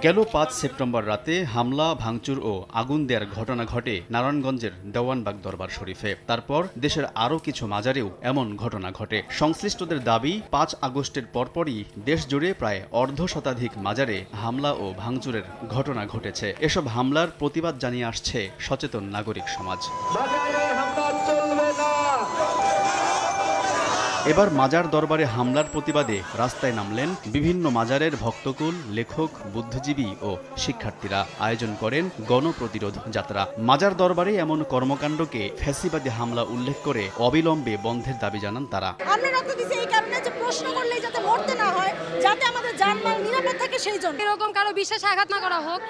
গেল ৫ সেপ্টেম্বর রাতে হামলা, ভাঙচুর ও আগুন দেওয়ার ঘটনা ঘটে নারায়ণগঞ্জের দেওয়ানবাগ দরবার শরীফে। তারপর দেশের আরও কিছু মাজারেও এমন ঘটনা ঘটে। সংশ্লিষ্টদের দাবি, ৫ আগস্টের পরপরই দেশজুড়ে প্রায় অর্ধশতাধিক মাজারে হামলা ও ভাঙচুরের ঘটনা ঘটেছে। এসব হামলার প্রতিবাদ জানিয়ে আসছে সচেতন নাগরিক সমাজ। এবার মাজার দরবারে হামলার প্রতিবাদে রাস্তায় নামলেন বিভিন্ন মাজারের ভক্তকুল, লেখক, বুদ্ধিজীবী ও শিক্ষার্থীরা। আয়োজন করেন গণপ্রতিরোধ যাত্রা। মাজার দরবারে এমন কর্মকাণ্ডকে ফ্যাসিবাদী হামলা উল্লেখ করে অবিলম্বে বন্ধের দাবি জানান তারা। আমরা রক্ত দিছি এই কারণে যে প্রশ্ন করলেই যাতে মরতে না হয়, যাতে আমাদের জানমাল নিরাপদ থাকে সেই জন্য। এরকম কারো বিশ্বাসে আঘাত না করা হোক,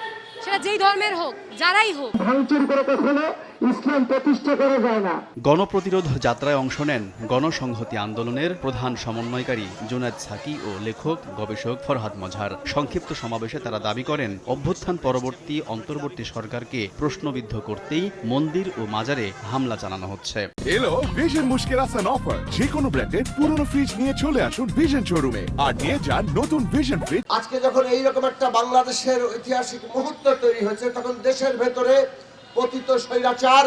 সেটা যেই ধর্মের হোক, যারাই হোক। ভাঙচুর করে কখনো ইসলাম প্রতিষ্ঠা করা যায় না। গণপ্রতিরোধ যাত্রায় অংশ নেন গণসংহতি আন্দোলনের প্রধান সমন্বয়কারী জুনায়েদ সাকি ও লেখক, গবেষক ফরহাদ মজহার। সংক্ষিপ্ত সমাবেশে তারা দাবি করেন, অভ্যুত্থান পরবর্তী অন্তর্বর্তী সরকারকে প্রশ্নবিদ্ধ করতেই মন্দির ও মাজারে হামলা চালানো হচ্ছে। এলো ভিশন মুশকিল আসান অফার। যে কোনো ব্র্যান্ডের পুরনো ফ্রিজ নিয়ে চলে আসুন ভিশন শোরুমে আর নিয়ে যান নতুন ভিশন ফ্রিজ। আজকে যখন এইরকম একটা বাংলাদেশের ঐতিহাসিক মুহূর্ত তৈরি হয়েছে, তখন দেশের ভেতরে পতিত স্বৈরাচার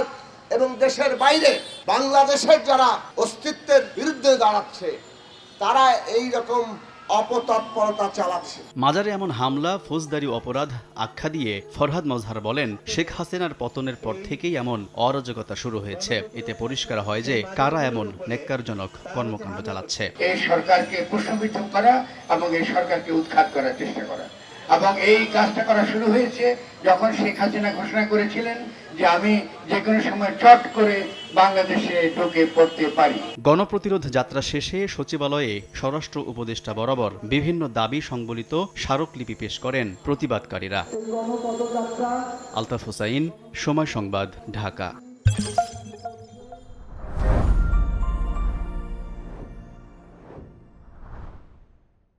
এবং দেশের বাইরে বাংলাদেশের যারা অস্তিত্বের বিরুদ্ধে দাঁড়াচ্ছে, তারা এই রকম অপতৎপরতা চালাচ্ছে। মাজারে এমন হামলা ফৌজদারি অপরাধ আখ্যা দিয়ে ফরহাদ মজহার বলেন, শেখ হাসিনার পতনের পর থেকেই এমন অরাজকতা শুরু হয়েছে। এতে পরিষ্কার হয় যে কারা এমন নেক্কারজনক কর্মকাণ্ড চালাচ্ছে। এই সরকারকে প্রশ্নবিদ্ধ করা এবং এই সরকারকে উৎখাত করার চেষ্টা করা, এবং এই কাজটা করা শুরু হয়েছে যখন শেখ হাসিনা ঘোষণা করেছিলেন যে আমি যে কোনো সময় চট করে বাংলাদেশে ঢুকে পড়তে পারি। গণপ্রতিরোধ যাত্রা শেষে সচিবালয়ে স্বরাষ্ট্র উপদেষ্টা বরাবর বিভিন্ন দাবি সংবলিত স্মারকলিপি পেশ করেন প্রতিবাদকারীরা। আলতাফ হোসাইন, সময় সংবাদ, ঢাকা।